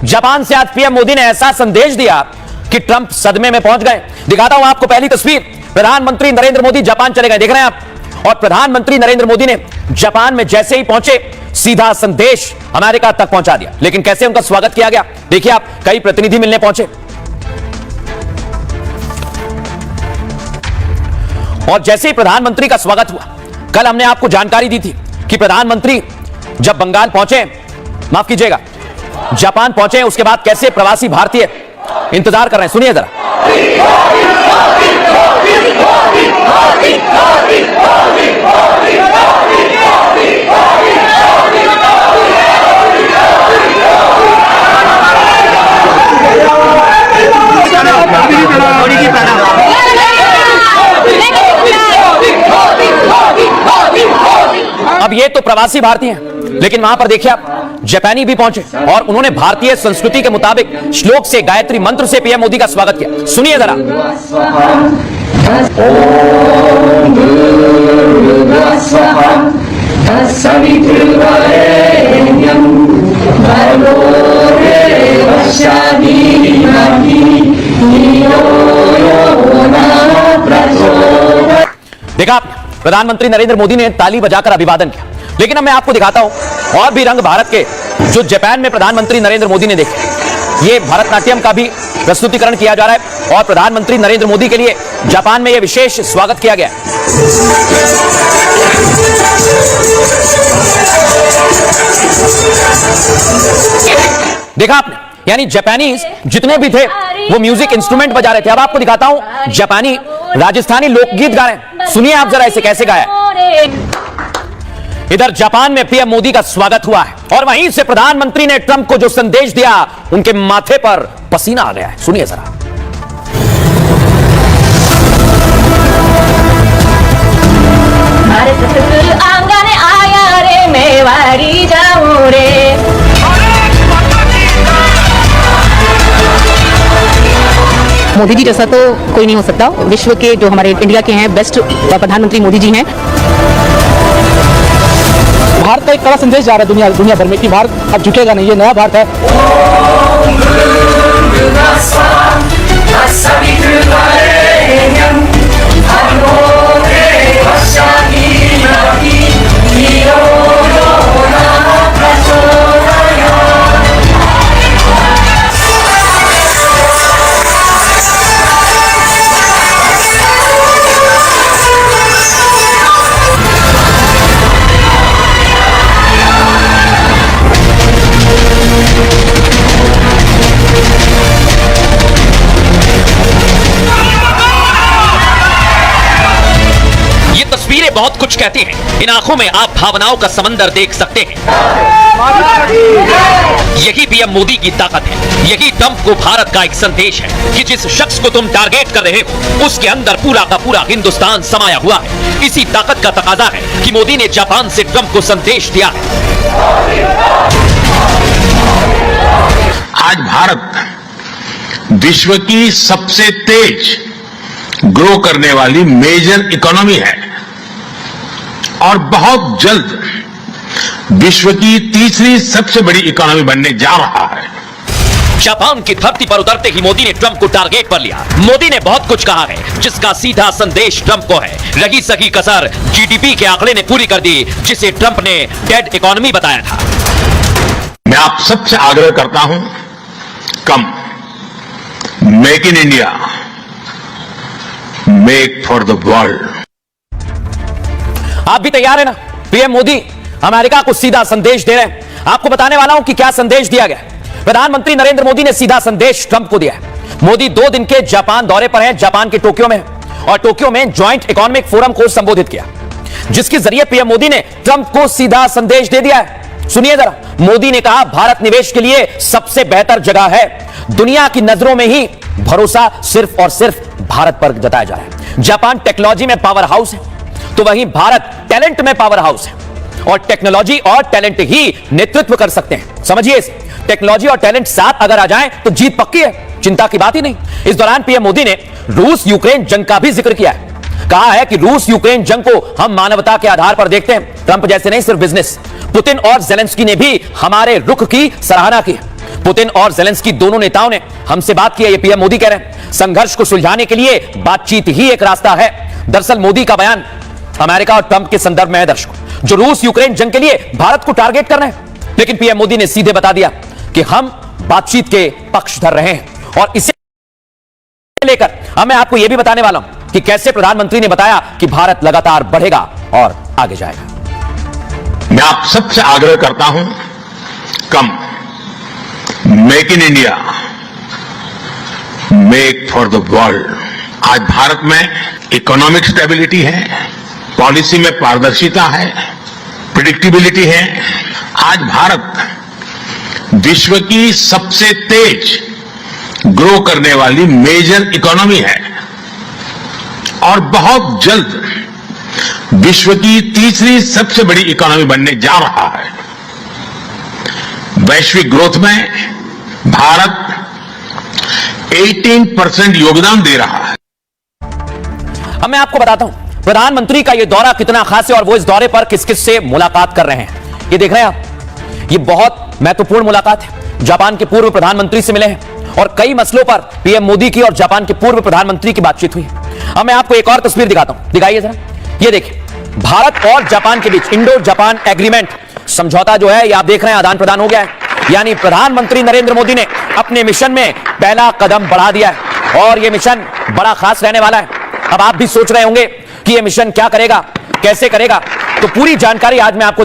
Japan से आज PM Modi ने ऐसा संदेश दिया कि ट्रंप सदमे में पहुंच गए। दिखाता हूं आपको पहली तस्वीर। प्रधानमंत्री नरेंद्र मोदी जापान चले गए, देख रहे हैं आप। और प्रधानमंत्री नरेंद्र मोदी ने जापान में जैसे ही पहुंचे सीधा संदेश अमेरिका तक पहुंचा दिया। लेकिन कैसे उनका स्वागत किया गया देखिए आप। कई प्रतिनिधि मिलने पहुंचे और जैसे ही प्रधानमंत्री का स्वागत हुआ, कल हमने आपको जानकारी दी थी कि प्रधानमंत्री जब बंगाल पहुंचे, माफ कीजिएगा, जापान पहुंचे, उसके बाद कैसे प्रवासी भारतीय इंतजार कर रहे हैं। सुनिए जरा। अब ये तो प्रवासी भारतीय हैं, लेकिन वहां पर देखिए आप जापानी भी पहुंचे और उन्होंने भारतीय संस्कृति के मुताबिक श्लोक से, गायत्री मंत्र से पीएम मोदी का स्वागत किया। सुनिए जरा। देखा प्रधानमंत्री नरेंद्र मोदी ने ताली बजाकर अभिवादन किया। लेकिन अब मैं आपको दिखाता हूं और भी रंग भारत के जो जापान में प्रधानमंत्री नरेंद्र मोदी ने देखे। ये भारतनाट्यम का भी प्रस्तुतिकरण किया जा रहा है और प्रधानमंत्री नरेंद्र मोदी के लिए जापान में यह विशेष स्वागत किया गया है। देखा आपने, यानी जापानीज जितने भी थे वो म्यूजिक इंस्ट्रूमेंट बजा रहे थे। अब आपको दिखाता हूं जापानी राजस्थानी लोकगीत गा रहे हैं। सुनिए आप जरा इसे कैसे गाया। इधर जापान में पीएम मोदी का स्वागत हुआ है और वहीं से प्रधानमंत्री ने ट्रंप को जो संदेश दिया, उनके माथे पर पसीना आ गया है। सुनिए जरा। आंगन आया रे मेवारी जाऊं रे। मोदी जी जैसा तो कोई नहीं हो सकता। विश्व के जो हमारे इंडिया के हैं बेस्ट प्रधानमंत्री मोदी जी हैं। भारत का एक कड़ा संदेश जा रहा है दुनिया भर में कि भारत अब झुकेगा नहीं, ये नया भारत है। बहुत कुछ कहती हैं। इन आंखों में आप भावनाओं का समंदर देख सकते हैं। यही पीएम मोदी की ताकत है। यही ट्रंप को भारत का एक संदेश है कि जिस शख्स को तुम टारगेट कर रहे हो उसके अंदर पूरा का पूरा हिंदुस्तान समाया हुआ है। इसी ताकत का तकाजा है कि मोदी ने जापान से ट्रंप को संदेश दिया है। आज भारत विश्व की सबसे तेज ग्रो करने वाली मेजर इकोनॉमी है और बहुत जल्द विश्व की तीसरी सबसे बड़ी इकोनॉमी बनने जा रहा है। जापान की धरती पर उतरते ही मोदी ने ट्रंप को टारगेट पर लिया। मोदी ने बहुत कुछ कहा है जिसका सीधा संदेश ट्रंप को है। रही सगी कसर जीडीपी के आंकड़े ने पूरी कर दी, जिसे ट्रंप ने डेड इकोनॉमी बताया था। मैं आप सबसे आग्रह करता हूं, कम make in India, make for the world. आप भी तैयार है ना? पीएम मोदी अमेरिका को सीधा संदेश दे रहे हैं। आपको बताने वाला हूं कि क्या संदेश दिया गया। प्रधानमंत्री नरेंद्र मोदी ने सीधा संदेश ट्रंप को दिया है। मोदी 2 दिन के जापान दौरे पर हैं, जापान के टोक्यो में, और टोक्यो में ज्वाइंट इकोनॉमिक फोरम को संबोधित किया, जिसके जरिए पीएम मोदी ने ट्रंप को सीधा संदेश दे दिया है। सुनिए जरा। मोदी ने कहा, भारत निवेश के लिए सबसे बेहतर जगह है। दुनिया की नजरों में ही भरोसा सिर्फ और सिर्फ भारत पर जताया जा रहा है। जापान टेक्नोलॉजी में पावर हाउस है, तो वहीं भारत टैलेंट में पावर हाउस है और टेक्नोलॉजी और टैलेंट ही नेतृत्व कर सकते हैं। समझिए, टेक्नोलॉजी और टैलेंट साथ अगर आ जाएं तो जीत पक्की है, चिंता की बात ही नहीं। इस दौरान पीएम मोदी ने रूस यूक्रेन जंग का भी जिक्र किया है। कहा है कि रूस यूक्रेन जंग को हम मानवता के आधार पर देखते हैं, ट्रंप जैसे नहीं, सिर्फ बिजनेस। पुतिन और जेलेंस्की ने भी हमारे रुख की सराहना की। पुतिन और जेलेंस्की दोनों नेताओं ने हमसे बात की है, ये पीएम मोदी कह रहे हैं। संघर्ष को सुलझाने के लिए बातचीत ही एक रास्ता है। दरअसल मोदी का बयान अमेरिका और ट्रंप के संदर्भ में है दर्शकों, जो रूस यूक्रेन जंग के लिए भारत को टारगेट कर रहे हैं। लेकिन पीएम मोदी ने सीधे बता दिया कि हम बातचीत के पक्षधर रहे हैं। और इसे लेकर अब मैं आपको यह भी बताने वाला हूं कि कैसे प्रधानमंत्री ने बताया कि भारत लगातार बढ़ेगा और आगे जाएगा। मैं आप सबसे आग्रह करता हूं, कम make in India, make for the world. आज भारत में इकोनॉमिक स्टेबिलिटी है, पॉलिसी में पारदर्शिता है, प्रिडिक्टेबिलिटी है। आज भारत विश्व की सबसे तेज ग्रो करने वाली मेजर इकोनॉमी है और बहुत जल्द विश्व की तीसरी सबसे बड़ी इकोनॉमी बनने जा रहा है। वैश्विक ग्रोथ में भारत 18% योगदान दे रहा है। अब मैं आपको बताता हूं प्रधानमंत्री का यह दौरा कितना खास है और वो इस दौरे पर किस किस से मुलाकात कर रहे हैं। ये देख रहे हैं आप, ये बहुत महत्वपूर्ण मुलाकात है। जापान के पूर्व प्रधानमंत्री से मिले हैं और कई मसलों पर पीएम मोदी की और जापान के पूर्व प्रधानमंत्री की बातचीत हुई है। अब मैं आपको एक और तस्वीर दिखाता हूं, दिखाइए जरा। ये देखिए, भारत और जापान के बीच इंडो जापान एग्रीमेंट समझौता जो है, ये आप देख रहे हैं, आदान प्रदान हो गया है। यानी प्रधानमंत्री नरेंद्र मोदी ने अपने मिशन में पहला कदम बढ़ा दिया है और यह मिशन बड़ा खास रहने वाला है। अब आप भी सोच रहे होंगे कि यह मिशन क्या करेगा, कैसे करेगा, तो पूरी जानकारी आज मैं आपको